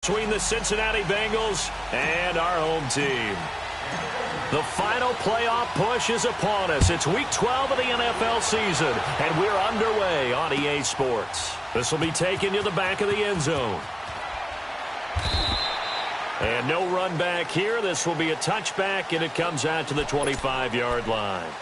Between the Cincinnati Bengals and our home team. The final playoff push is upon us. It's Week 12 of the NFL season, and we're underway on EA Sports. This will be taken to the back of the end zone. And no run back here. This will be a touchback, and it comes out to the 25-yard line.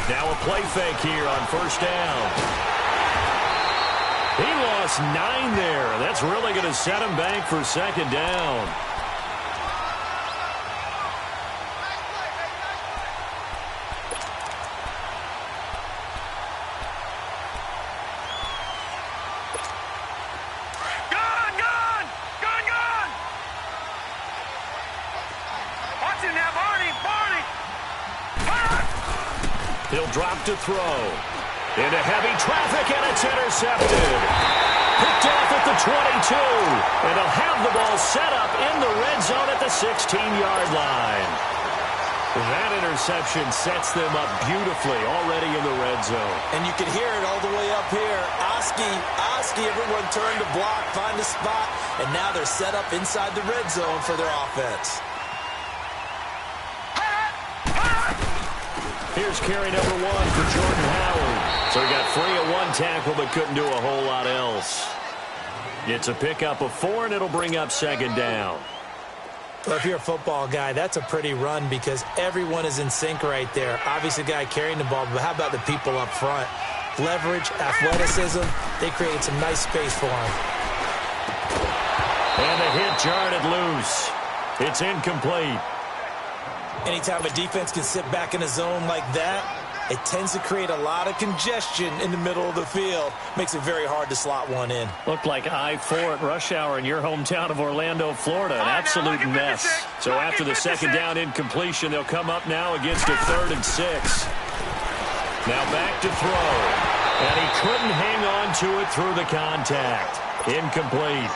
Now a play fake here on first down. He lost 9 there. That's really going to set him back for second down. He'll drop to throw. Into heavy traffic, and it's intercepted. Picked off at the 22. And he'll have the ball set up in the red zone at the 16-yard line. That interception sets them up beautifully already in the red zone. And you can hear it all the way up here. Oski, everyone turned to block, find a spot, and now they're set up inside the red zone for their offense. Here's carry number 1 for Jordan Howard. So he got free of 1 tackle but couldn't do a whole lot else. It's a pickup of 4, and it'll bring up second down. Well, if you're a football guy, that's a pretty run because everyone is in sync right there. Obviously, the guy carrying the ball, but how about the people up front? Leverage, athleticism, they created some nice space for him. And the hit jarred it loose. It's incomplete. Anytime a defense can sit back in a zone like that, it tends to create a lot of congestion in the middle of the field. Makes it very hard to slot one in. Looked like I-4 at rush hour in your hometown of Orlando, Florida. An absolute mess. So after the second down incompletion, they'll come up now against a 3rd and 6. Now back to throw. And he couldn't hang on to it through the contact. Incomplete.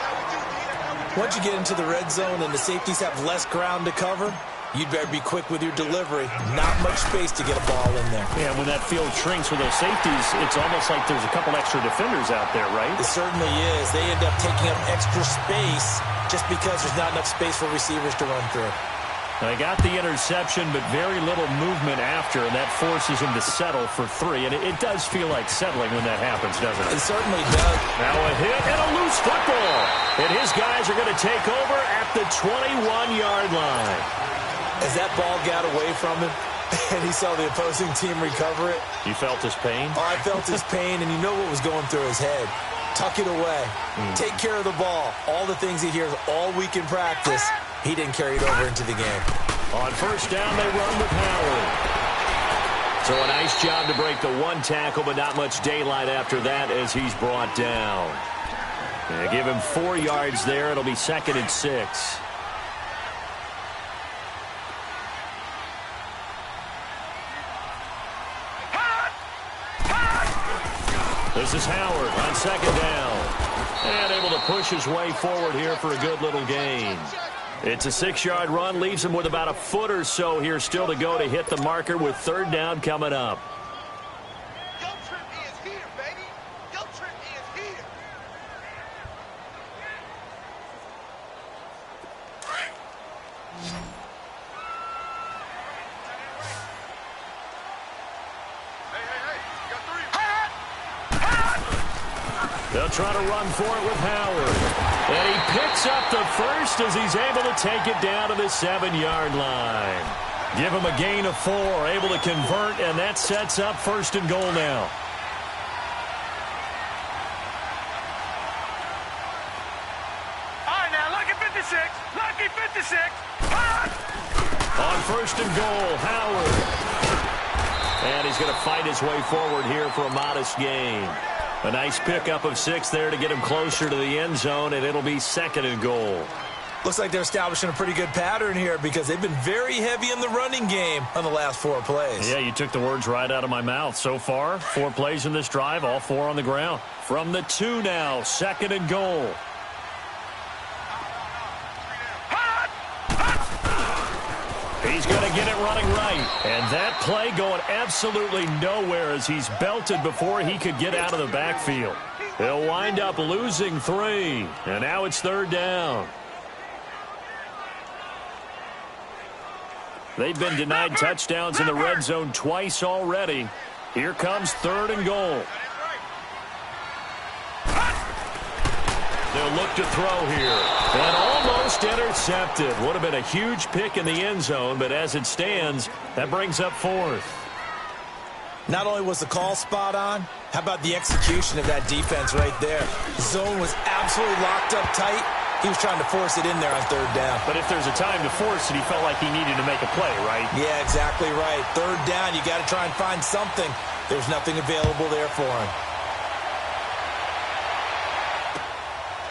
Once you get into the red zone and the safeties have less ground to cover, you'd better be quick with your delivery. Not much space to get a ball in there. Yeah, when that field shrinks with those safeties, it's almost like there's a couple extra defenders out there, right? It certainly is. They end up taking up extra space just because there's not enough space for receivers to run through. They got the interception, but very little movement after, and that forces him to settle for 3. And it does feel like settling when that happens, doesn't it? It certainly does. Now a hit and a loose football. And his guys are going to take over at the 21-yard line. As that ball got away from him and he saw the opposing team recover it. You felt his pain? Oh, I felt his pain, and you know what was going through his head. Tuck it away. Take care of the ball. All the things he hears all week in practice, he didn't carry it over into the game. On first down, they run with Howard. So a nice job to break the 1 tackle, but not much daylight after that as he's brought down. And give him 4 yards there. It'll be 2nd and 6. This is Howard on 2nd down. And able to push his way forward here for a good little gain. It's a 6-yard run, leaves him with about a foot or so here still to go to hit the marker with 3rd down coming up. They'll try to run for it with Howard. And he picks up the first as he's able to take it down to the 7-yard line. Give him a gain of 4, able to convert, and that sets up 1st and goal now. All right, now, lucky 56. Lucky 56. On 1st and goal, Howard. And he's going to fight his way forward here for a modest gain. A nice pickup of 6 there to get him closer to the end zone, and it'll be 2nd and goal. Looks like they're establishing a pretty good pattern here because they've been very heavy in the running game on the last 4 plays. Yeah, you took the words right out of my mouth. So far, 4 plays in this drive, all 4 on the ground. From the 2 now, 2nd and goal. He's going to get it running right. And that play going absolutely nowhere as he's belted before he could get out of the backfield. He'll wind up losing 3. And now it's 3rd down. They've been denied touchdowns in the red zone twice already. Here comes 3rd and goal. They'll look to throw here. And almost intercepted. Would have been a huge pick in the end zone, but as it stands, that brings up 4th. Not only was the call spot on, how about the execution of that defense right there? The zone was absolutely locked up tight. He was trying to force it in there on 3rd down. But if there's a time to force it, he felt like he needed to make a play, right? Yeah, exactly right. 3rd down, you got to try and find something. There's nothing available there for him.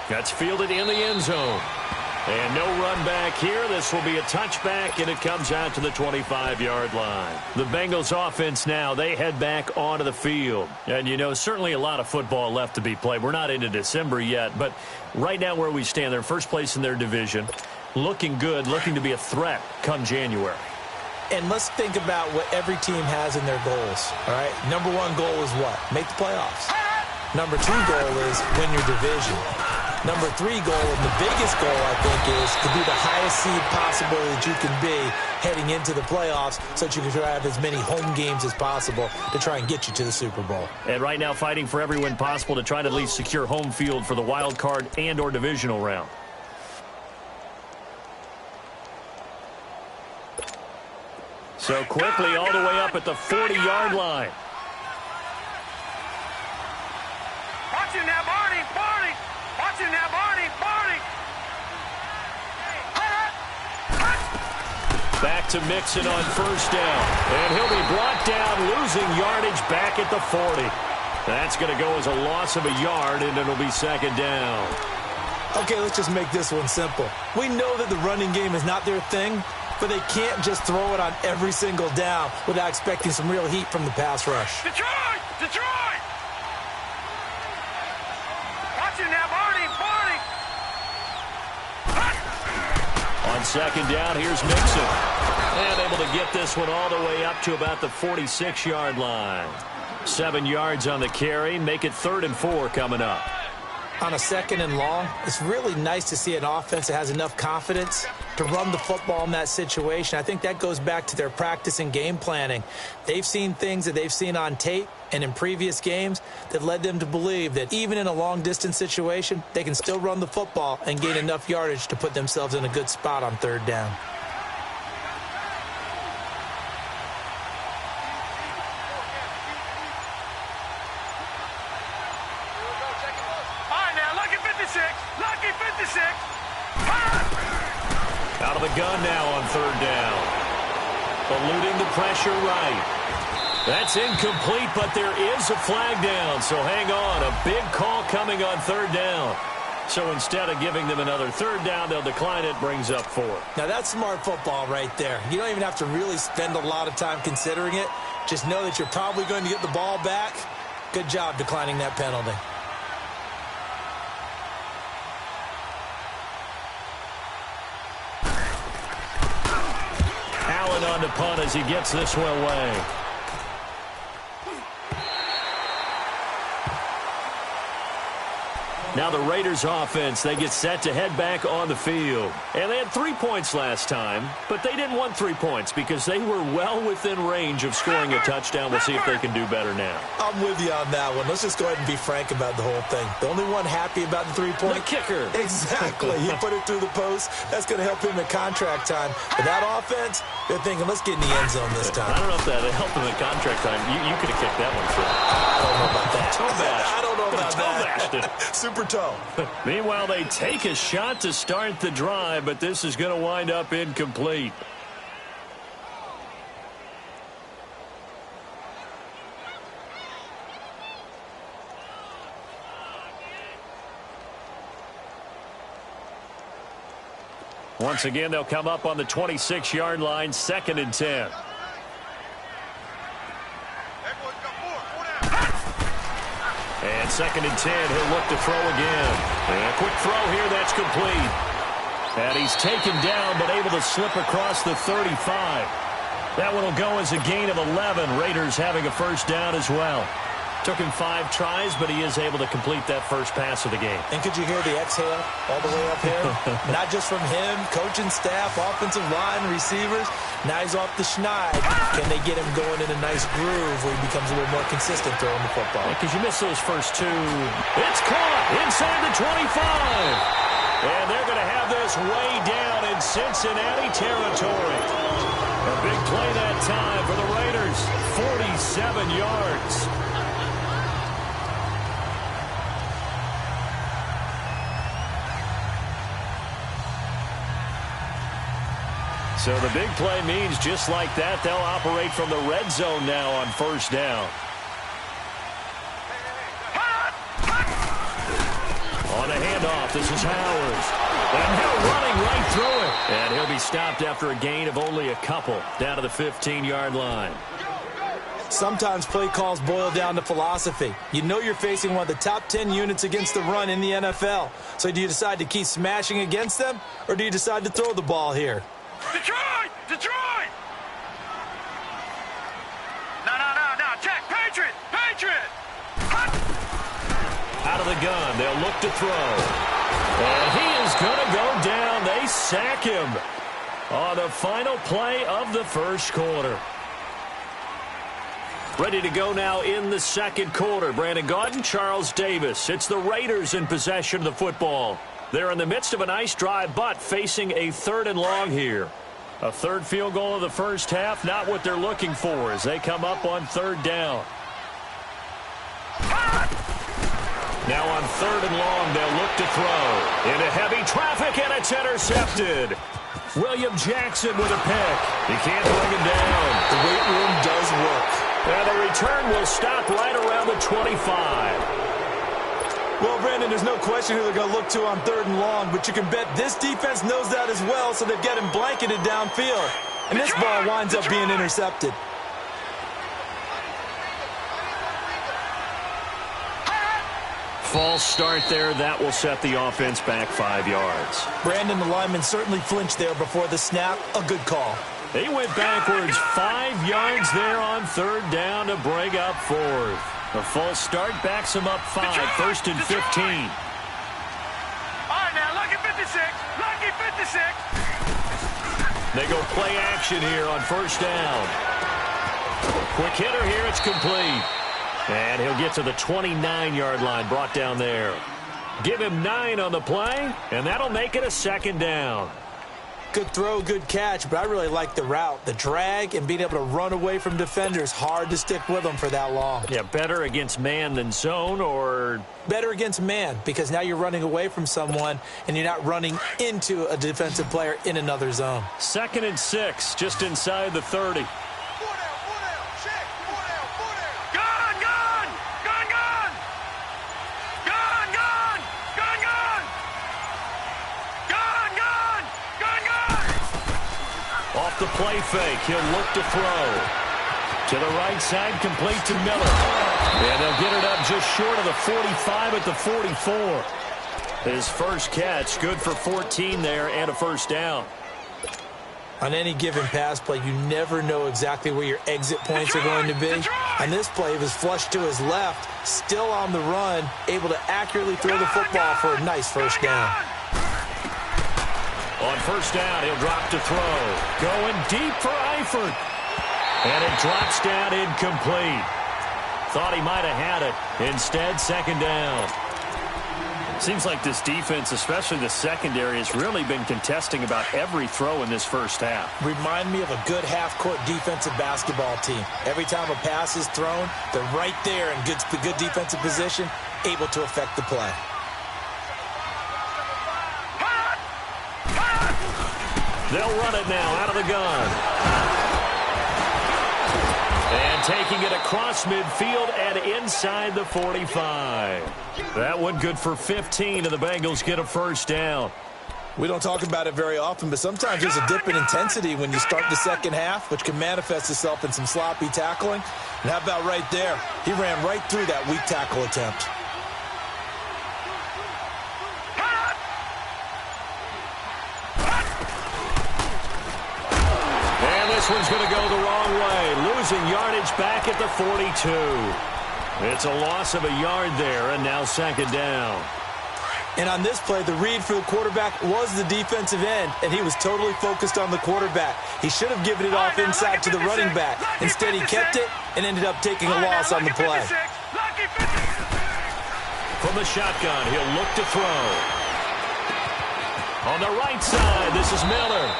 That's fielded in the end zone. And no run back here. This will be a touchback, and it comes out to the 25-yard line. The Bengals offense now, they head back onto the field. And, you know, certainly a lot of football left to be played. We're not into December yet, but right now where we stand, they're first place in their division. Looking good, looking to be a threat come January. And let's think about what every team has in their goals, all right? Number 1 goal is what? Make the playoffs. Number 2 goal is win your division. Number 3 goal, and the biggest goal, I think, is to be the highest seed possible that you can be heading into the playoffs so that you can try to have as many home games as possible to try and get you to the Super Bowl. And right now fighting for every win possible to try to at least secure home field for the wild card and or divisional round. So quickly all the way up at the 40-yard line. Watch it now, Barney, Barney. Watch it now, Barney, Barney. Back to Mixon on 1st down. And he'll be brought down, losing yardage back at the 40. That's going to go as a loss of a yard, and it'll be 2nd down. Okay, let's just make this one simple. We know that the running game is not their thing, but they can't just throw it on every single down without expecting some real heat from the pass rush. Detroit! Detroit! Watch it now, Barney, Barney. On 2nd down, here's Mixon. And able to get this one all the way up to about the 46-yard line. 7 yards on the carry. Make it 3rd and 4 coming up. On a 2nd and long, it's really nice to see an offense that has enough confidence to run the football in that situation. I think that goes back to their practice and game planning. They've seen things that they've seen on tape and in previous games that led them to believe that even in a long-distance situation, they can still run the football and gain enough yardage to put themselves in a good spot on 3rd down. Lucky 56. Out of the gun now on 3rd down. Eluding the pressure right. That's incomplete, but there is a flag down. So hang on. A big call coming on 3rd down. So instead of giving them another 3rd down, they'll decline it. Brings up 4. Now that's smart football right there. You don't even have to really spend a lot of time considering it. Just know that you're probably going to get the ball back. Good job declining that penalty. Allen on the punt as he gets this one away. Now the Raiders offense, they get set to head back on the field. And they had 3 points last time, but they didn't want 3 points because they were well within range of scoring a touchdown. We'll see if they can do better now. I'm with you on that one. Let's just go ahead and be frank about the whole thing. The only one happy about the 3-point. The kicker. Exactly. He put it through the post. That's going to help him at contract time. But that offense, they're thinking, let's get in the end zone this time. I don't know if that helped him at contract time. You could have kicked that one through. I don't know about that. Toe bash. I don't know about that. Bashed it. Super toe. Meanwhile, they take a shot to start the drive, but this is going to wind up incomplete. Once again, they'll come up on the 26-yard line, 2nd and 10. And 2nd and 10, he'll look to throw again. And a quick throw here, that's complete. And he's taken down, but able to slip across the 35. That one will go as a gain of 11. Raiders having a first down as well. Took him 5 tries, but he is able to complete that first pass of the game. And could you hear the exhale all the way up here? Not just from him, coaching staff, offensive line, receivers. Now he's off the schneid. Can they get him going in a nice groove where he becomes a little more consistent throwing the football? Because you missed those first 2. It's caught inside the 25. And they're going to have this way down in Cincinnati territory. A big play that time for the Raiders. 47 yards. So the big play means just like that, they'll operate from the red zone now on first down. On a handoff, this is Howard. And he'll running right through it. And he'll be stopped after a gain of only a couple down to the 15-yard line. Sometimes play calls boil down to philosophy. You know you're facing one of the top 10 units against the run in the NFL. So do you decide to keep smashing against them, or do you decide to throw the ball here? Detroit! Detroit! No. Check. Patriot! Patriot! Out of the gun, they'll look to throw. And he is going to go down. They sack him on the final play of the first quarter. Ready to go now in the second quarter. Brandon Gaudin, Charles Davis. It's the Raiders in possession of the football. They're in the midst of a nice drive, but facing a 3rd and long here. A third field goal of the first half, not what they're looking for as they come up on 3rd down. Now on 3rd and long, they'll look to throw. Into heavy traffic, and it's intercepted. William Jackson with a pick. He can't bring him down. The weight room does work. And the return will stop right around the 25. Well, Brandon, there's no question who they're going to look to on 3rd and long, but you can bet this defense knows that as well, so they've got him blanketed downfield. And this ball winds up being intercepted. False start there. That will set the offense back 5 yards. Brandon, the lineman certainly flinched there before the snap. A good call. They went backwards 5 yards there on 3rd down to bring up 4th. A false start backs him up 5, 1st and 15. All right, now, lucky 56. Lucky 56. They go play action here on first down. Quick hitter here. It's complete. And he'll get to the 29-yard line, brought down there. Give him 9 on the play, and that'll make it a 2nd down. Good throw, good catch, but I really like the route. The drag and being able to run away from defenders, hard to stick with them for that long. Yeah, better against man than zone, or? Better against man, because now you're running away from someone and you're not running into a defensive player in another zone. 2nd and 6, just inside the 30. Off the play fake, he'll look to throw. To the right side, complete to Miller. And they'll get it up just short of the 45 at the 44. His first catch, good for 14 there and a first down. On any given pass play, you never know exactly where your exit points are going to be. And this play was flushed to his left, still on the run, able to accurately throw the football for a nice first down. On first down, he'll drop to throw. Going deep for Eifert. And it drops down incomplete. Thought he might have had it. Instead, 2nd down. Seems like this defense, especially the secondary, has really been contesting about every throw in this first half. Remind me of a good half-court defensive basketball team. Every time a pass is thrown, they're right there in good defensive position, able to affect the play. They'll run it now out of the gun. And taking it across midfield and inside the 45. That one good for 15, and the Bengals get a first down. We don't talk about it very often, but sometimes there's a dip in intensity when you start the second half, which can manifest itself in some sloppy tackling. And how about right there? He ran right through that weak tackle attempt. And this one's going to go the wrong way, losing yardage back at the 42. It's a loss of a yard there, and now second down. And on this play, the read for the quarterback was the defensive end, and he was totally focused on the quarterback. He should have given it off inside to the running back. Instead, he kept it and ended up taking a loss on the play. From the shotgun, he'll look to throw. On the right side, this is Miller.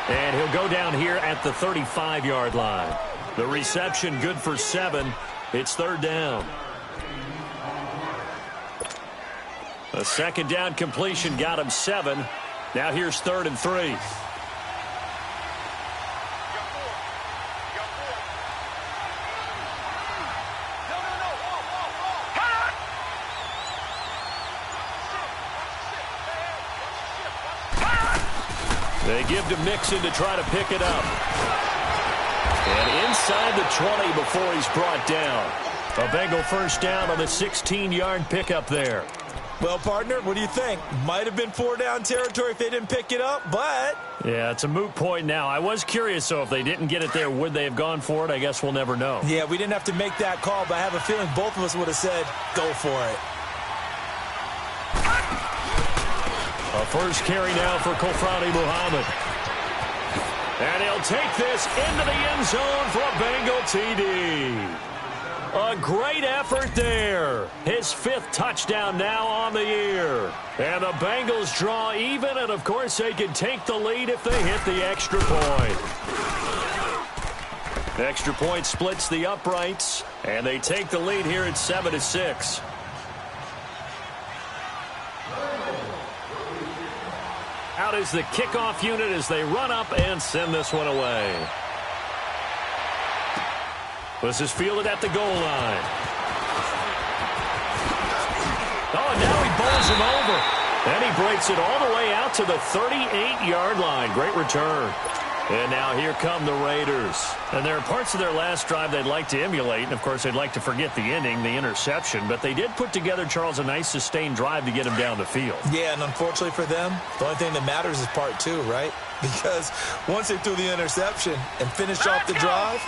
And he'll go down here at the 35-yard line. The reception good for 7. It's third down. A second down completion got him 7. Now here's 3rd and 3. They give to Mixon to try to pick it up. And inside the 20 before he's brought down. A Bengal first down on the 16-yard pickup there. Well, partner, what do you think? Might have been 4-down territory if they didn't pick it up, but... Yeah, it's a moot point now. I was curious, so if they didn't get it there, would they have gone for it? I guess we'll never know. Yeah, we didn't have to make that call, but I have a feeling both of us would have said, go for it. A first carry now for Kofrani Muhammad. And he'll take this into the end zone for a Bengal TD. A great effort there. His 5th touchdown now on the year. And the Bengals draw even, and of course they can take the lead if they hit the extra point. Extra point splits the uprights, and they take the lead here at 7-6. Out is the kickoff unit as they run up and send this one away. This is fielded at the goal line. Oh, and now he bowls him over. And he breaks it all the way out to the 38-yard line. Great return. And now here come the Raiders. And there are parts of their last drive they'd like to emulate. And, of course, they'd like to forget the ending, the interception. But they did put together, Charles, a nice sustained drive to get him down the field. Yeah, and unfortunately for them, the only thing that matters is part 2, right? Because once they threw the interception and finished off the drive,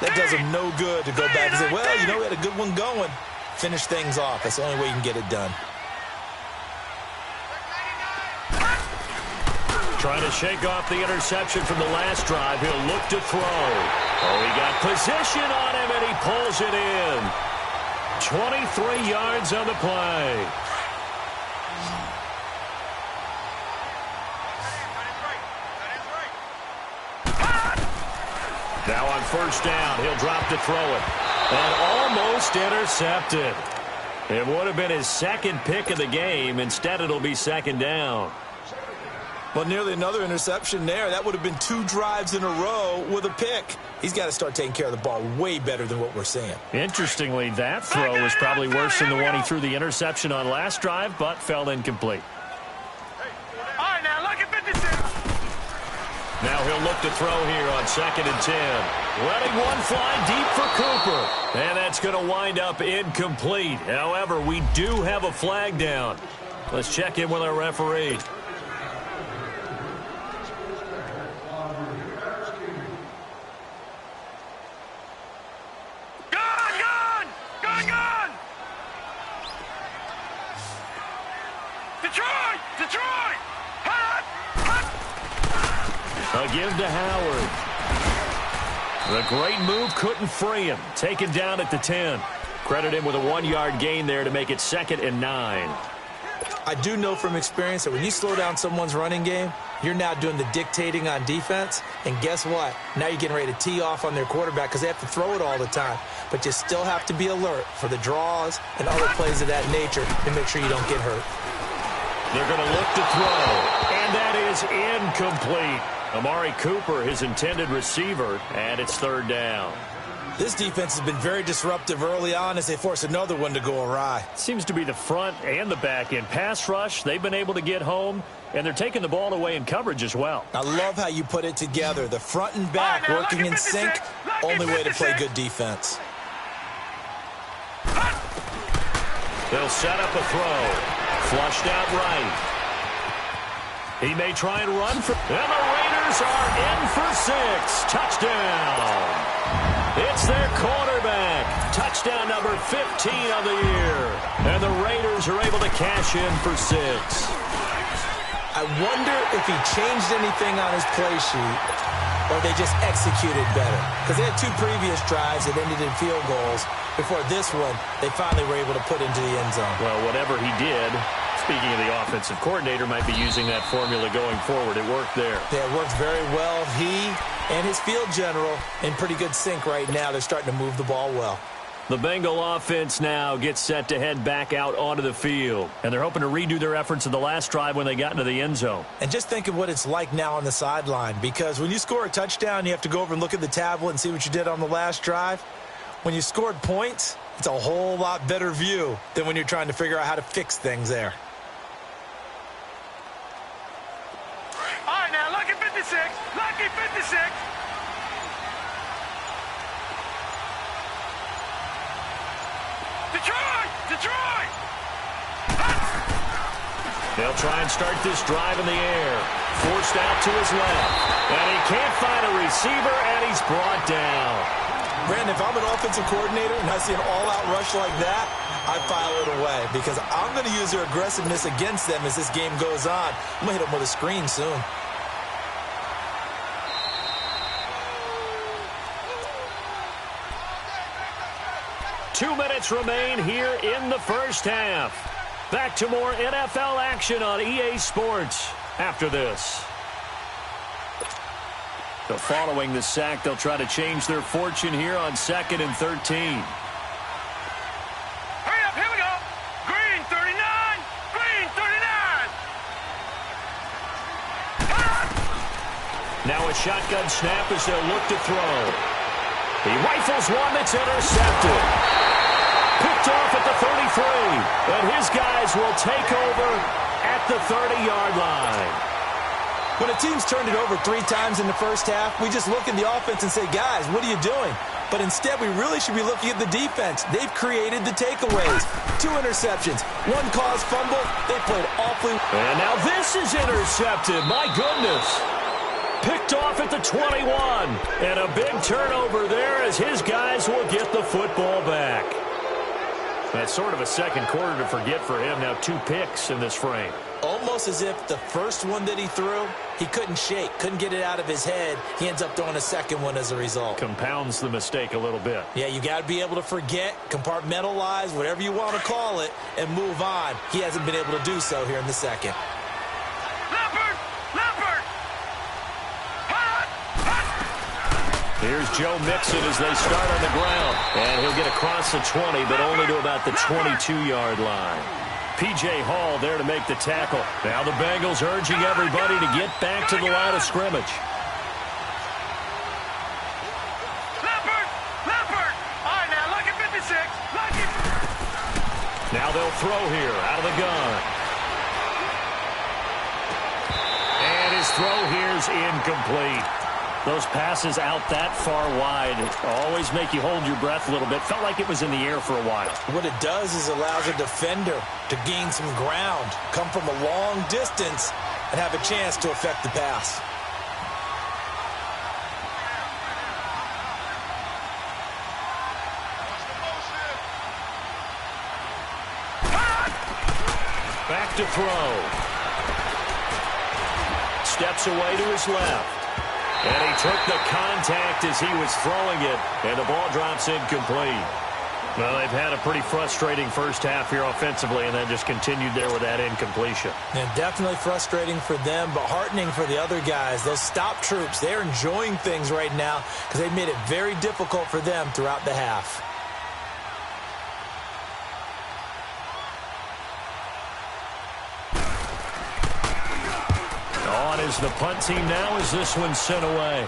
that does them no good to go back and say, well, you know, we had a good one going. Finish things off. That's the only way you can get it done. Trying to shake off the interception from the last drive. He'll look to throw. Oh, he got position on him, and he pulls it in. 23 yards on the play. Now on first down, he'll drop to throw it. And almost intercepted. It would have been his 2nd pick of the game. Instead, it'll be 2nd down. Well, nearly another interception there. That would have been 2 drives in a row with a pick. He's got to start taking care of the ball way better than what we're seeing. Interestingly, that throw was probably worse than the one he threw the interception on last drive, but fell incomplete. All right, now look at 56. Now he'll look to throw here on 2nd and 10. Letting one fly deep for Cooper. And that's going to wind up incomplete. However, we do have a flag down. Let's check in with our referee. Detroit! A give to Howard. The great move couldn't free him. Taken down at the 10. Credit him with a 1-yard gain there to make it 2nd and 9. I do know from experience that when you slow down someone's running game, you're now doing the dictating on defense. And guess what? Now you're getting ready to tee off on their quarterback because they have to throw it all the time. But you still have to be alert for the draws and other plays of that nature to make sure you don't get hurt. They're going to look to throw, and that is incomplete. Amari Cooper, his intended receiver, and it's 3rd down. This defense has been very disruptive early on as they force another one to go awry. Seems to be the front and the back end. Pass rush, they've been able to get home, and they're taking the ball away in coverage as well. I love how you put it together. The front and back working in sync, only way to play good defense. They'll set up a throw. Flushed out right. He may try and run for... And the Raiders are in for 6. Touchdown. It's their quarterback. Touchdown number 15 of the year. And the Raiders are able to cash in for 6. I wonder if he changed anything on his play sheet or they just executed better. Because they had 2 previous drives that ended in field goals. Before this one, they finally were able to put into the end zone. Well, whatever he did, speaking of the offensive coordinator, might be using that formula going forward. It worked there. Yeah, it worked very well. He and his field general in pretty good sync right now. They're starting to move the ball well. The Bengal offense now gets set to head back out onto the field. And they're hoping to redo their efforts in the last drive when they got into the end zone. And just think of what it's like now on the sideline. Because when you score a touchdown, you have to go over and look at the tablet and see what you did on the last drive. When you scored points, it's a whole lot better view than when you're trying to figure out how to fix things there. All right, now, lucky 56. Lucky 56. Detroit! They'll try and start this drive in the air. Forced out to his left. And he can't find a receiver, and he's brought down. Brandon, if I'm an offensive coordinator and I see an all-out rush like that, I file it away because I'm going to use their aggressiveness against them as this game goes on. I'm going to hit them with a screen soon. Two minutes remain here in the first half. Back to more NFL action on EA Sports after this. So following the sack, they'll try to change their fortune here on 2nd and 13. Hurry up, here we go. Green 39. Green 39. Now a shotgun snap as they'll look to throw. He rifles one that's intercepted. Picked off at the 33. And his guys will take over at the 30-yard line. When a team's turned it over 3 times in the first half, we just look at the offense and say, guys, what are you doing? But instead, we really should be looking at the defense. They've created the takeaways. 2 interceptions, 1 caused fumble. They played awfully. And now this is intercepted. My goodness. Picked off at the 21. And a big turnover there as his guys will get the football back. That's sort of a second quarter to forget for him. Now 2 picks in this frame. Almost as if the first one that he threw, he couldn't shake, couldn't get it out of his head. He ends up throwing a second one as a result. Compounds the mistake a little bit. Yeah, you got to be able to forget, compartmentalize, whatever you want to call it, and move on. He hasn't been able to do so here in the second. Leopard! Here's Joe Mixon as they start on the ground. And he'll get across the 20, but only to about the 22-yard line. P.J. Hall there to make the tackle. Now the Bengals urging everybody to get back to the line of scrimmage. Leopard! All right, now, lucky 56. Lucky. Now they'll throw here out of the gun. And his throw here's incomplete. Those passes out that far wide always make you hold your breath a little bit. Felt like it was in the air for a while. What it does is allows a defender to gain some ground, come from a long distance, and have a chance to affect the pass. Back to throw. Steps away to his left. And he took the contact as he was throwing it, and the ball drops incomplete. Well, they've had a pretty frustrating first half here offensively, and then just continued there with that incompletion. And definitely frustrating for them, but heartening for the other guys. Those stop troops, they're enjoying things right now because they've made it very difficult for them throughout the half. On is the punt team now as this one's sent away.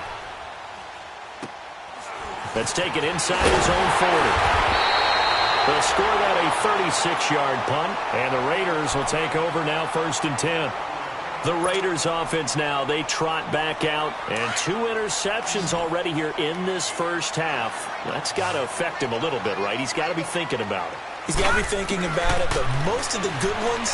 That's taken inside his own 40. They'll score that a 36-yard punt, and the Raiders will take over now 1st and 10. The Raiders offense now, they trot back out, and 2 interceptions already here in this first half. That's got to affect him a little bit, right? He's got to be thinking about it. He's got to be thinking about it, but most of the good ones,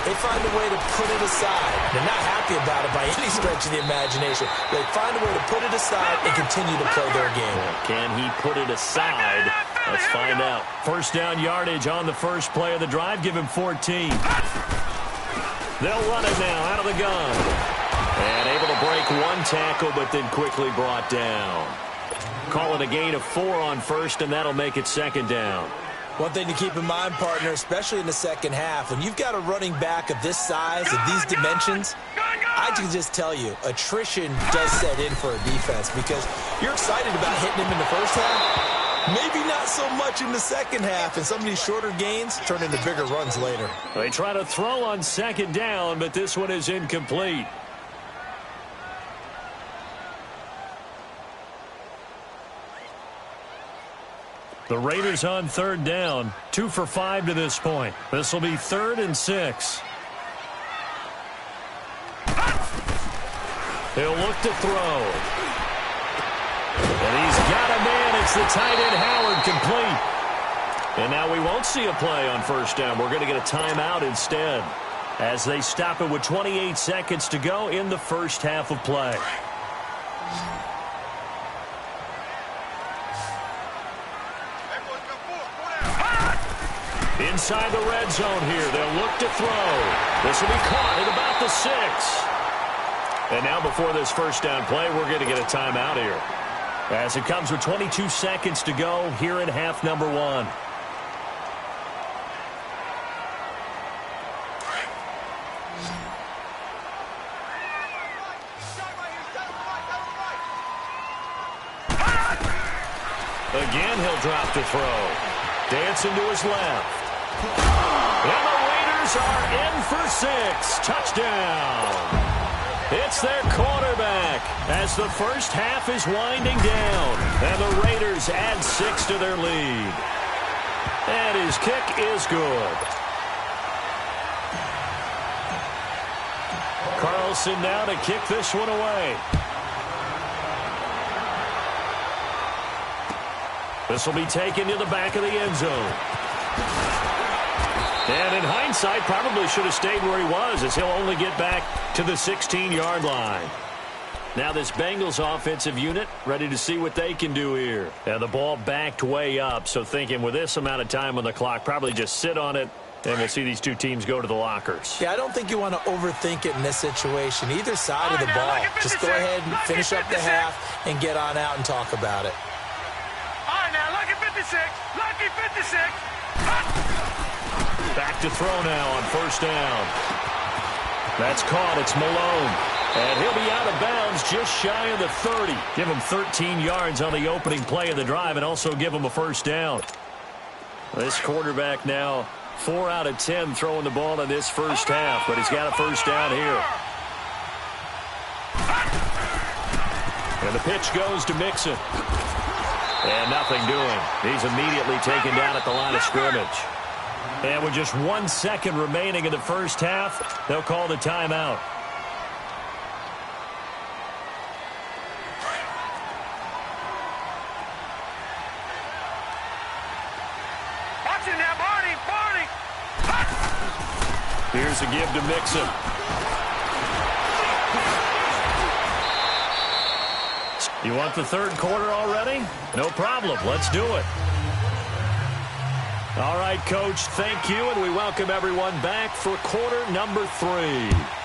they find a way to put it aside. They're not happy about it by any stretch of the imagination. They find a way to put it aside and continue to play their game. Can he put it aside? Let's find out. First down yardage on the first play of the drive. Give him 14. They'll run it now out of the gun. And able to break 1 tackle, but then quickly brought down. Call it a gain of 4 on first, and that'll make it 2nd down. One thing to keep in mind, partner, especially in the second half, when you've got a running back of this size, of these dimensions, I can just tell you, attrition does set in for a defense because you're excited about hitting him in the first half. Maybe not so much in the second half, and some of these shorter gains turn into bigger runs later. They try to throw on 2nd down, but this one is incomplete. The Raiders on 3rd down, 2 for 5 to this point. This will be 3rd and 6. He'll look to throw. And he's got a man. It's the tight end Howard, complete. And now we won't see a play on 1st down. We're going to get a timeout instead as they stop it with 28 seconds to go in the first half of play. Inside the red zone here. They'll look to throw. This will be caught at about the 6. And now before this first down play, we're going to get a timeout here, as it comes with 22 seconds to go here in half number 1. Again, he'll drop to throw. Dancing to his left. And the Raiders are in for 6. Touchdown. It's their quarterback as the first half is winding down. And the Raiders add 6 to their lead. And his kick is good. Carlson now to kick this one away. This will be taken to the back of the end zone. And in hindsight, probably should have stayed where he was, as he'll only get back to the 16-yard line. Now this Bengals offensive unit ready to see what they can do here. And the ball backed way up, so thinking with this amount of time on the clock, probably just sit on it, and we'll see these two teams go to the lockers. Yeah, I don't think you want to overthink it in this situation. Either side of the ball. Just go ahead and finish up the half and get on out and talk about it. All right, now, lucky 56. Lucky 56. Back to throw now on first down. That's caught. It's Malone. And he'll be out of bounds just shy of the 30. Give him 13 yards on the opening play of the drive and also give him a first down. This quarterback now 4 out of 10 throwing the ball in this first half, but he's got a first down here. And the pitch goes to Mixon. And nothing doing. He's immediately taken down at the line of scrimmage. And with just 1 second remaining in the first half, they'll call the timeout. Watch it now, Barney. Here's a give to Mixon. You want the third quarter already? No problem. Let's do it. All right, Coach, thank you, and we welcome everyone back for quarter number 3.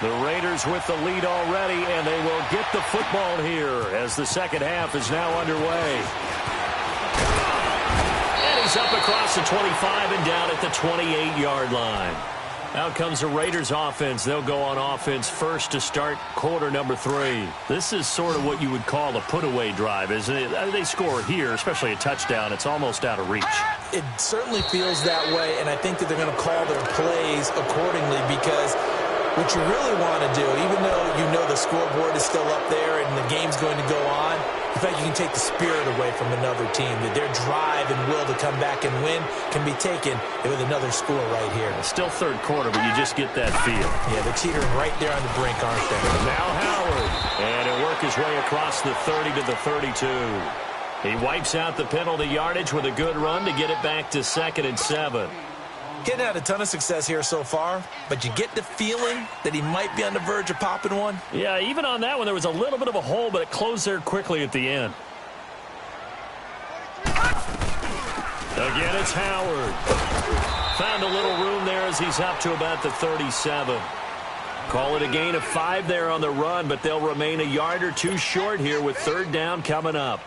The Raiders with the lead already, and they will get the football here as the second half is now underway. And he's up across the 25 and down at the 28-yard line. Out comes the Raiders offense. They'll go on offense first to start quarter number 3. This is sort of what you would call a put-away drive, isn't it? They score here, especially a touchdown. It's almost out of reach. It certainly feels that way, and I think that they're going to call their plays accordingly because What you really want to do, even though you know the scoreboard is still up there and the game's going to go on, in fact, you can take the spirit away from another team. That their drive and will to come back and win can be taken with another score right here. It's still third quarter, but you just get that feel. Yeah, they're teetering right there on the brink, aren't they? Now Howard. And he'll work his way across the 30 to the 32. He wipes out the penalty yardage with a good run to get it back to 2nd and 7. Getting had a ton of success here so far, but you get the feeling that he might be on the verge of popping one. Yeah, even on that one, there was a little bit of a hole, but it closed there quickly at the end. Again, it's Howard. Found a little room there as he's up to about the 37. Call it a gain of 5 there on the run, but they'll remain a yard or two short here with 3rd down coming up.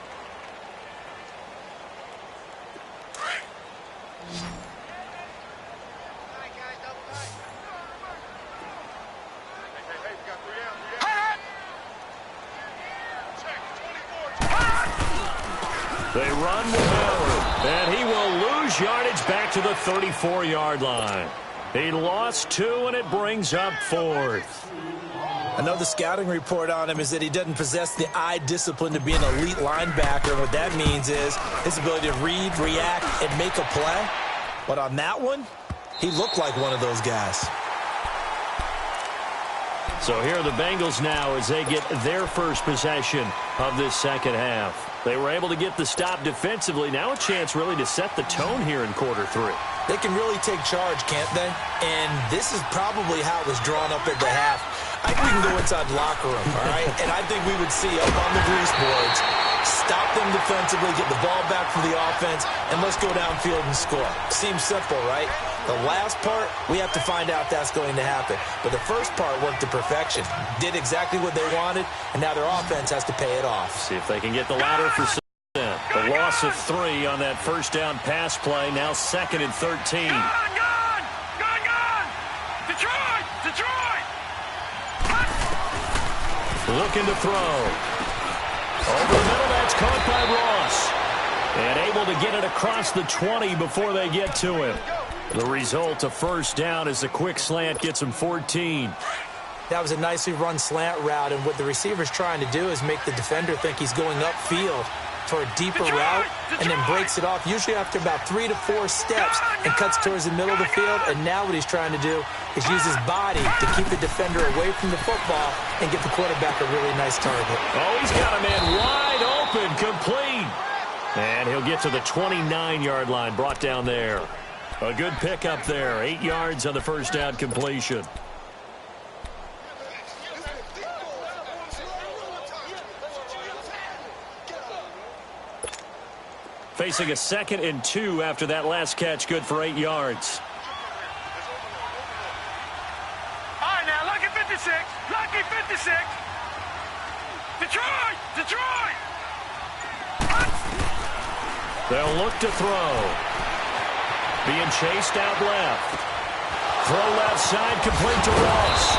They run with Howard, and he will lose yardage back to the 34-yard line. He lost 2, and it brings up 4th. Another scouting report on him is that he doesn't possess the eye discipline to be an elite linebacker. And what that means is his ability to read, react, and make a play. But on that one, he looked like one of those guys. So here are the Bengals now as they get their first possession of this second half. They were able to get the stop defensively. Now a chance really to set the tone here in quarter 3. They can really take charge, can't they? And this is probably how it was drawn up at the half. I think we can go inside the locker room, all right? And I think we would see up on the grease boards, stop them defensively, get the ball back from the offense, and let's go downfield and score. Seems simple, right? The last part, we have to find out if that's going to happen. But the first part worked to perfection. Did exactly what they wanted, and now their offense has to pay it off. See if they can get the ladder for some. The loss of 3 on that first down pass play. Now 2nd and 13. Gone! Detroit! Looking to throw. Over the middle, that's caught by Ross. And able to get it across the 20 before they get to him. The result, a first down as the quick slant gets him 14. That was a nicely run slant route, and what the receiver's trying to do is make the defender think he's going upfield for a deeper route and then breaks it off, usually after about 3 to 4 steps, and cuts towards the middle of the field. And now what he's trying to do is use his body to keep the defender away from the football and get the quarterback a really nice target. Oh, he's got a man wide open, complete. And he'll get to the 29-yard line, brought down there. A good pickup there, 8 yards on the first down completion. Facing a 2nd and 2 after that last catch, good for 8 yards. All right, now, lucky 56. Detroit! They'll look to throw. Being chased out left. Throw left side, complete to Ross.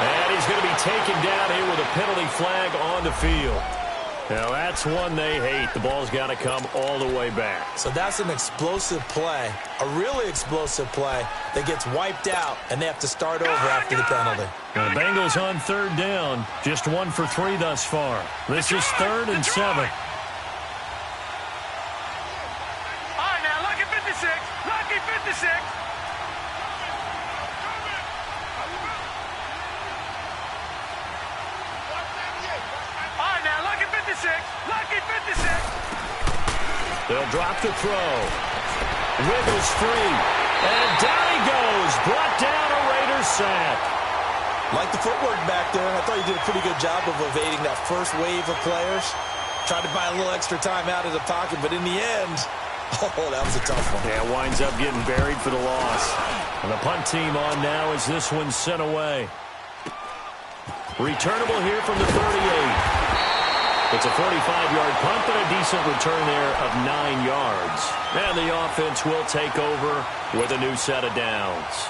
And he's going to be taken down here with a penalty flag on the field. Now, that's one they hate. The ball's got to come all the way back. So that's an explosive play, a really explosive play that gets wiped out, and they have to start over after the penalty. The Bengals on 3rd down, just 1 for 3 thus far. This is 3rd and 7. All right, now, lucky 56. Lucky 56. They'll drop the throw. Wiggles free. And down he goes. Brought down a Raiders sack. Like the footwork back there, I thought he did a pretty good job of evading that first wave of players. Tried to buy a little extra time out of the pocket, but in the end, oh, that was a tough one. Yeah, winds up getting buried for the loss. And the punt team on now as this one's sent away. Returnable here from the 38. It's a 45-yard punt, but a decent return there of 9 yards. And the offense will take over with a new set of downs.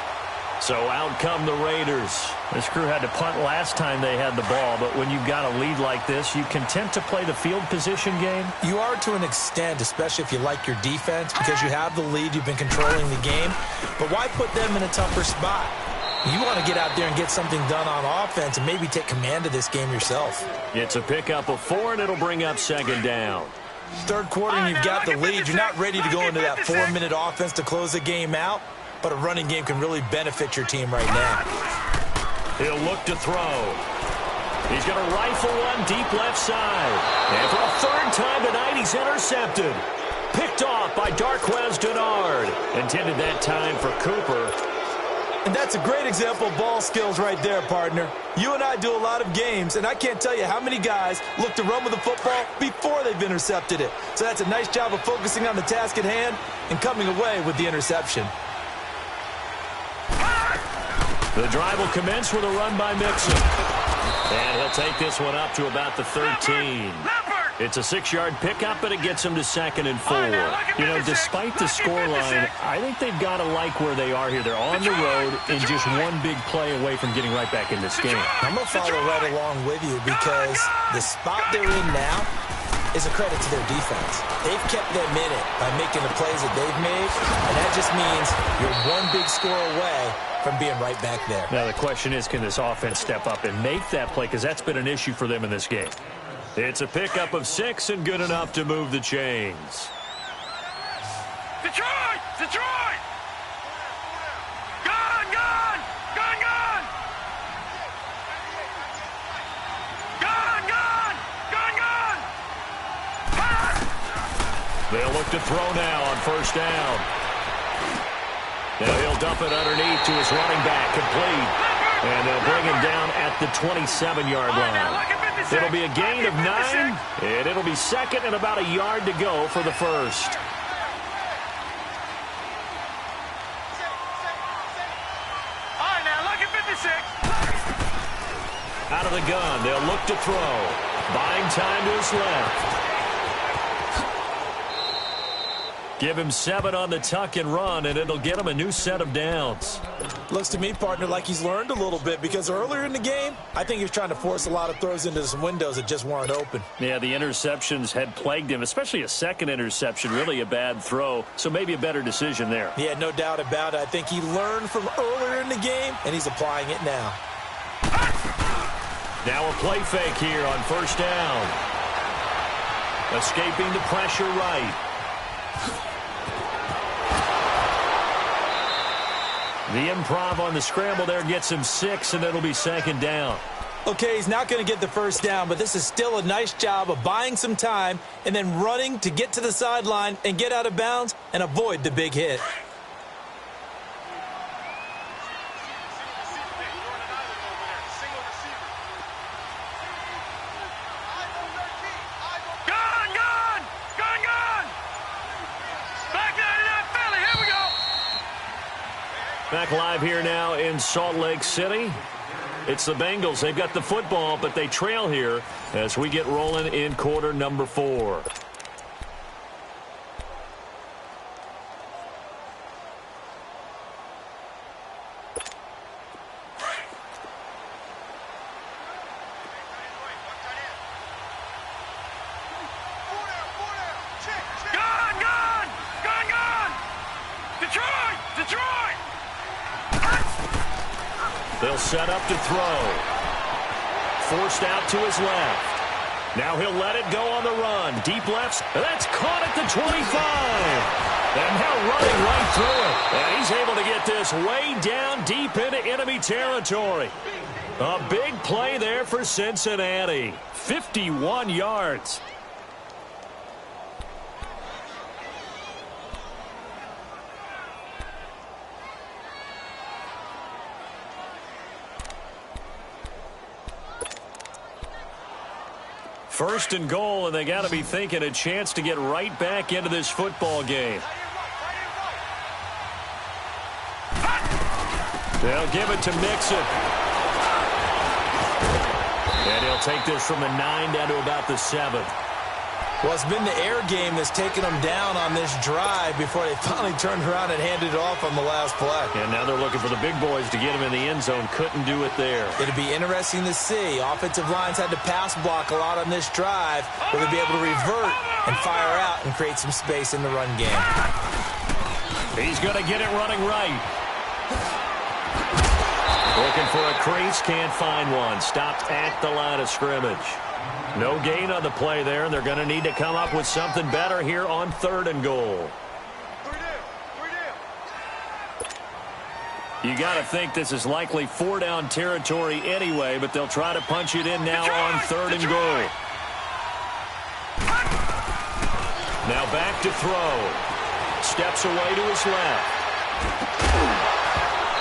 So out come the Raiders. This crew had to punt last time they had the ball, but when you've got a lead like this, you content to play the field position game? You are to an extent, especially if you like your defense, because you have the lead, you've been controlling the game. But why put them in a tougher spot? You want to get out there and get something done on offense and maybe take command of this game yourself. It's a pickup of 4, and it'll bring up second down. Third quarter, and you've got the lead. You're not ready to go into that 4-minute offense to close the game out, but a running game can really benefit your team right now. He'll look to throw. He's going to rifle one deep left side. And for a third time tonight, he's intercepted. Picked off by Darquez Denard. Intended that time for Cooper. And that's a great example of ball skills right there, partner. You and I do a lot of games, and I can't tell you how many guys look to run with the football before they've intercepted it. So that's a nice job of focusing on the task at hand and coming away with the interception. The drive will commence with a run by Mixon. And he'll take this one up to about the 13. It's a 6-yard pickup, but it gets him to 2nd and 4. You know, despite the scoreline, I think they've got to like where they are here. They're on the road and just one big play away from getting right back in this game. I'm going to follow right along with you because the spot they're in now is a credit to their defense. They've kept them in it by making the plays that they've made, and that just means you're one big score away from being right back there. Now, the question is, can this offense step up and make that play? Because that's been an issue for them in this game. It's a pickup of 6 and good enough to move the chains. Detroit! Detroit! Gone! Gone! Gone! Gone! Gone! Gone! Gone! Gone! They'll look to throw now on first down. Now he'll dump it underneath to his running back, complete. And they'll bring him down at the 27-yard line. It'll be a gain of 9, and it'll be 2nd and about a yard to go for the first. All right, now, look at 56. Out of the gun, they'll look to throw. Buying time to his left. Give him 7 on the tuck and run, and it'll get him a new set of downs. Looks to me, partner, like he's learned a little bit because earlier in the game, I think he was trying to force a lot of throws into some windows that just weren't open. Yeah, the interceptions had plagued him, especially a second interception, really a bad throw, so maybe a better decision there. Yeah, no doubt about it. I think he learned from earlier in the game, and he's applying it now. Now a play fake here on first down. Escaping the pressure right. The improv on the scramble there gets him 6, and it'll be 2nd down. Okay, he's not going to get the first down, but this is still a nice job of buying some time and then running to get to the sideline and get out of bounds and avoid the big hit. Gone! Gone! Gone! Gone! Back down to that Philly. Here we go. Back live here now in Salt Lake City. It's the Bengals. They've got the football, but they trail here as we get rolling in quarter number 4. Gone! Gone! Gone! Gone! Detroit! Detroit! They'll set up to throw. Forced out to his left. Now he'll let it go on the run. Deep left. That's caught at the 25. And now running right through it. And he's able to get this way down deep into enemy territory. A big play there for Cincinnati. 51 yards. First and goal, and they got to be thinking a chance to get right back into this football game. They'll give it to Mixon. And he'll take this from the 9 down to about the 7. Well, it's been the air game that's taken them down on this drive before they finally turned around and handed it off on the last play. And now they're looking for the big boys to get him in the end zone. Couldn't do it there. It'll be interesting to see. Offensive lines had to pass block a lot on this drive. Will they be able to revert and fire out and create some space in the run game? He's going to get it running right. Looking for a crease, can't find one. Stopped at the line of scrimmage. No gain on the play there, and they're going to need to come up with something better here on 3rd and goal. You got to think this is likely 4-down territory anyway, but they'll try to punch it in now on 3rd and goal. Now back to throw. Steps away to his left.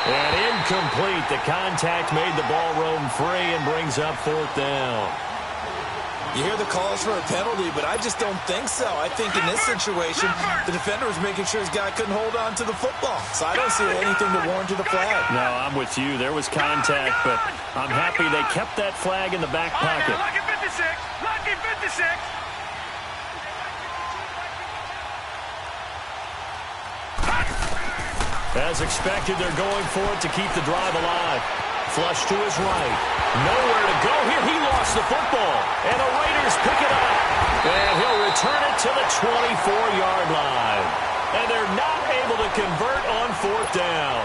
And incomplete. The contact made the ball roam free and brings up 4th down. You hear the calls for a penalty, but I just don't think so. I think in this situation, the defender was making sure his guy couldn't hold on to the football. So I don't see anything to warrant the flag. No, I'm with you. There was contact, but I'm happy they kept that flag in the back pocket. Lucky 56. Lucky 56. As expected, they're going for it to keep the drive alive. Flush to his right. Nowhere to go here. He lost the football. And the Raiders pick it up. And he'll return it to the 24-yard line. And they're not able to convert on 4th down.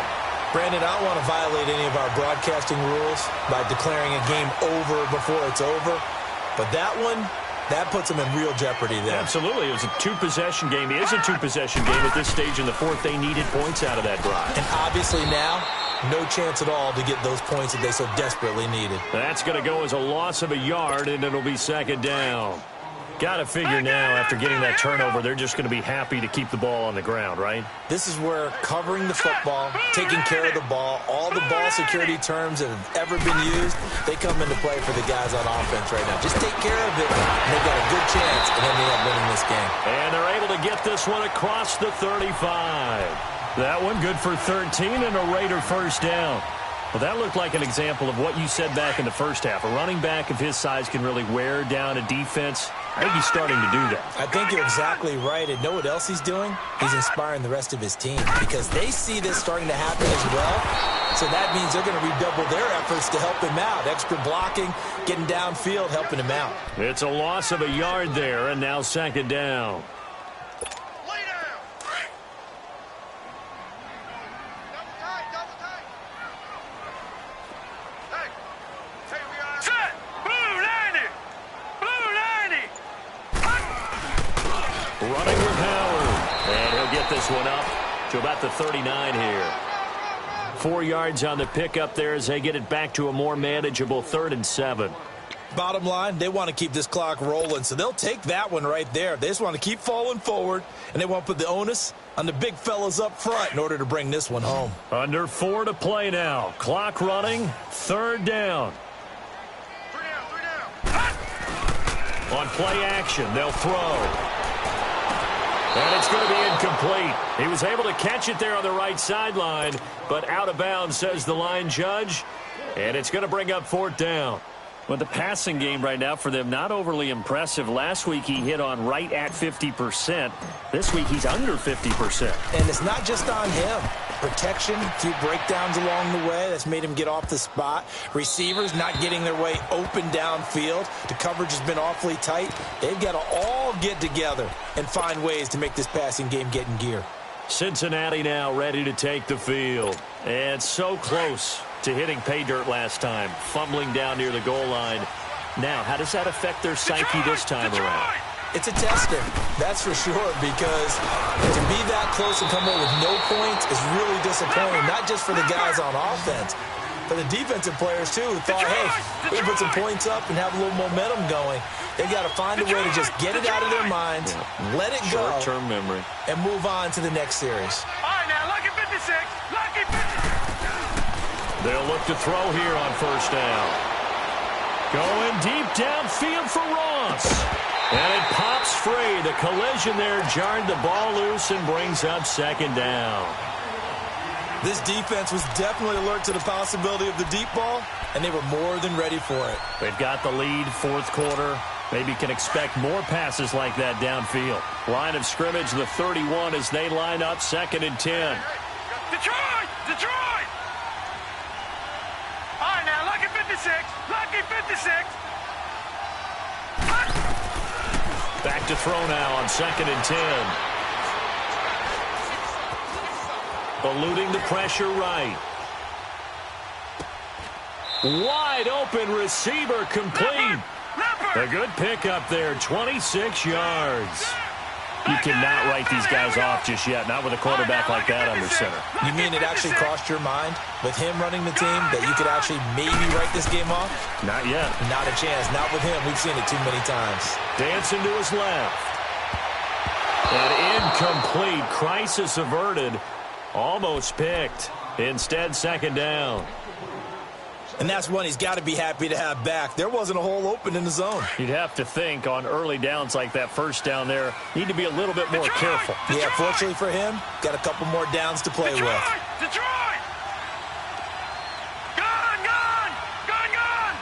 Brandon, I don't want to violate any of our broadcasting rules by declaring a game over before it's over. But that one, that puts them in real jeopardy there. Absolutely. It was a 2-possession game. It is a 2-possession game at this stage in the 4th. They needed points out of that drive. And obviously now, no chance at all to get those points that they so desperately needed. That's going to go as a loss of a yard, and it'll be 2nd down. Got to figure now, after getting that turnover, they're just going to be happy to keep the ball on the ground, right? This is where covering the football, taking care of the ball, all the ball security terms that have ever been used, they come into play for the guys on offense right now. Just take care of it, and they've got a good chance of ending up winning this game. And they're able to get this one across the 35. That one good for 13 and a Raider 1st down. Well, that looked like an example of what you said back in the first half. A running back of his size can really wear down a defense. I think he's starting to do that. I think you're exactly right. And know what else he's doing? He's inspiring the rest of his team because they see this starting to happen as well. So that means they're going to redouble their efforts to help him out. Extra blocking, getting downfield, helping him out. It's a loss of a yard there, and now 2nd down. Running with Howard. And he'll get this one up to about the 39 here. 4 yards on the pickup there as they get it back to a more manageable 3rd and 7. Bottom line, they want to keep this clock rolling, so they'll take that one right there. They just want to keep falling forward, and they want to put the onus on the big fellas up front in order to bring this one home. Under 4 to play now. Clock running. 3rd down. On play action, they'll throw. And it's going to be incomplete. He was able to catch it there on the right sideline, but out of bounds, says the line judge. And it's going to bring up 4th down. Well, the passing game right now for them, not overly impressive. Last week he hit on right at 50%. This week he's under 50%. And it's not just on him. Protection, a few breakdowns along the way. That's made him get off the spot. Receivers not getting their way open downfield. The coverage has been awfully tight. They've got to all get together and find ways to make this passing game get in gear. Cincinnati now ready to take the field. And so close to hitting pay dirt last time, fumbling down near the goal line. Now, how does that affect their psyche this time around? It's a tester, that's for sure, because to be that close and come away with no points is really disappointing, not just for the guys on offense, for the defensive players, too, who thought, hey, we can put some points up and have a little momentum going. They've got to find a way to just get it out of their minds, let it go, short-term memory, and move on to the next series. All right, now, lucky 56, lucky 56. They'll look to throw here on 1st down. Going deep downfield for Ross. And it pops free. The collision there jarred the ball loose and brings up 2nd down. This defense was definitely alert to the possibility of the deep ball, and they were more than ready for it. They've got the lead, 4th quarter. Maybe can expect more passes like that downfield. Line of scrimmage, the 31 as they line up 2nd and 10. Detroit! Detroit! All right, now, lucky 56, lucky 56. Back to throw now on 2nd and 10. Eluding the pressure right. Wide open receiver complete. A good pickup there, 26 yards. You cannot write these guys off just yet, not with a quarterback like that under center. You mean it actually crossed your mind with him running the team that you could actually maybe write this game off? Not yet. Not a chance. Not with him. We've seen it too many times. Dancing to his left. And incomplete. Crisis averted. Almost picked. Instead, second down. And that's one he's got to be happy to have back. There wasn't a hole open in the zone. You'd have to think on early downs like that first down there, need to be a little bit more careful. Yeah, fortunately for him, got a couple more downs to play with. Detroit! Gone! Gone! Gone! Gone!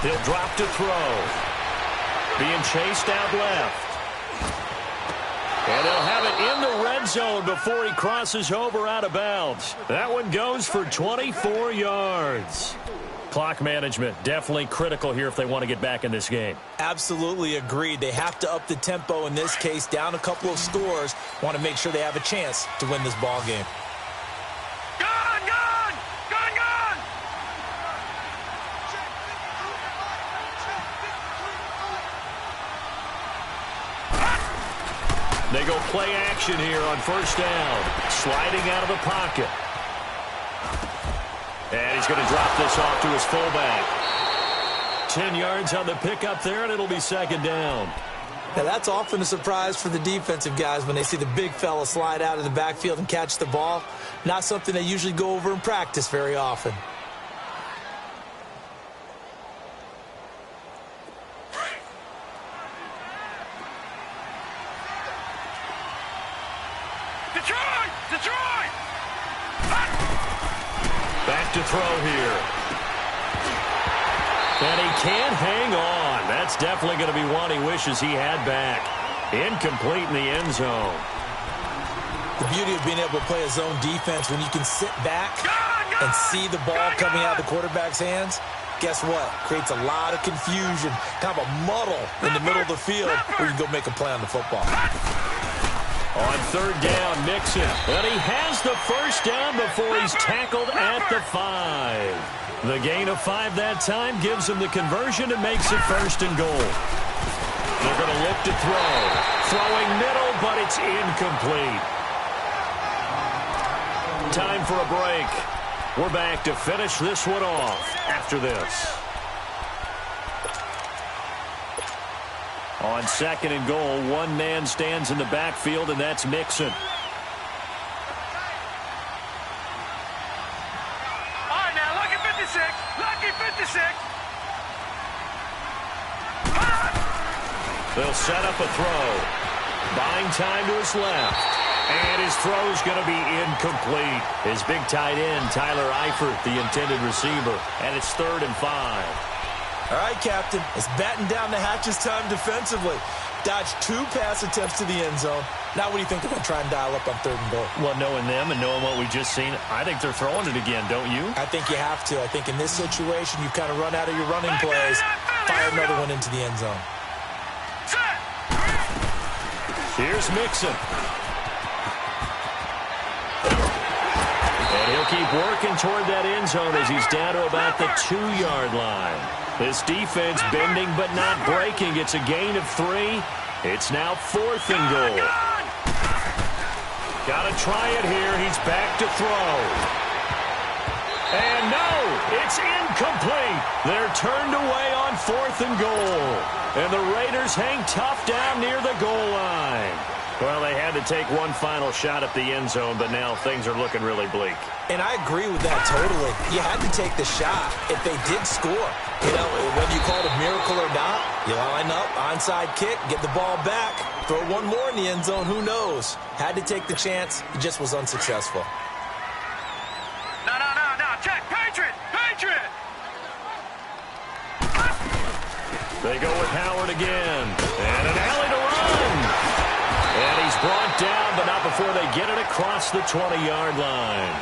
He'll drop to throw. Being chased out left. And he'll have it in the red zone before he crosses over out of bounds. That one goes for 24 yards. Clock management definitely critical here if they want to get back in this game. Absolutely agreed. They have to up the tempo in this case, down a couple of scores. Want to make sure they have a chance to win this ball game. Gone! Gone! Gone! Gone! They go play action here on first down. Sliding out of the pocket. And he's going to drop this off to his fullback. 10 yards on the pickup there, and it'll be second down. Now, that's often a surprise for the defensive guys when they see the big fella slide out of the backfield and catch the ball. Not something they usually go over in practice very often. Detroit! Detroit! Back to throw here. And he can't hang on. That's definitely going to be one he wishes he had back. Incomplete in the end zone. The beauty of being able to play a zone defense when you can sit back and see the ball coming out of the quarterback's hands, guess what? Creates a lot of confusion, kind of a muddle in the middle of the field where you can go make a play on the football. On third down, Mixon. And he has the first down before he's tackled at the 5. The gain of 5 that time gives him the conversion and makes it first and goal. They're going to look to throw. Throwing middle, but it's incomplete. Time for a break. We're back to finish this one off after this. On second and goal, one man stands in the backfield, and that's Mixon. All right, now, lucky 56. Lucky 56. They'll set up a throw. Buying time to his left. And his throw's going to be incomplete. His big tight end, Tyler Eifert, the intended receiver. And it's 3rd and 5. All right, Captain, it's batten down the hatches time defensively. Dodged 2 pass attempts to the end zone. Now what do you think they're going to try and dial up on 3rd and goal? Well, knowing them and knowing what we just seen, I think they're throwing it again, don't you? I think you have to. I think in this situation, you kind of run out of your running plays, fire another one into the end zone. Here's Mixon. And he'll keep working toward that end zone as he's down to about the 2-yard line. This defense bending but not breaking. It's a gain of 3. It's now 4th and goal. Got to try it here. He's back to throw. And no, it's incomplete. They're turned away on 4th and goal. And the Raiders hang tough down near the goal line. Well, they had to take one final shot at the end zone, but now things are looking really bleak. And I agree with that totally. You had to take the shot if they did score. You know, whether you call it a miracle or not, you line up, onside kick, get the ball back, throw one more in the end zone, who knows? Had to take the chance. He just was unsuccessful. No, check. Patriot! Patriot! They go with Howard again. And an alley to run. And he's brought down, but not before they get it across the 20-yard line.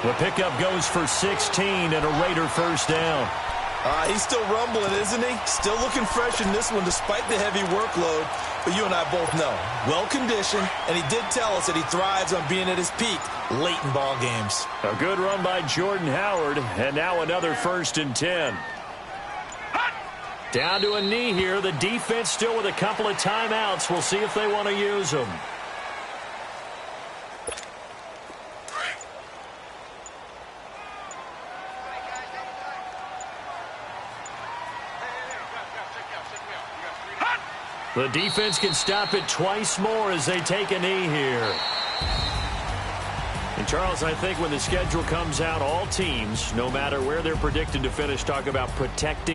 The pickup goes for 16 and a Raider first down. He's still rumbling, isn't he? Still looking fresh in this one despite the heavy workload. But you and I both know, well-conditioned, and he did tell us that he thrives on being at his peak late in ball games. A good run by Jordan Howard, and now another 1st and 10. Down to a knee here. The defense still with a couple of timeouts. We'll see if they want to use them. The defense can stop it twice more as they take a knee here. And, Charles, I think when the schedule comes out, all teams, no matter where they're predicted to finish, talk about protecting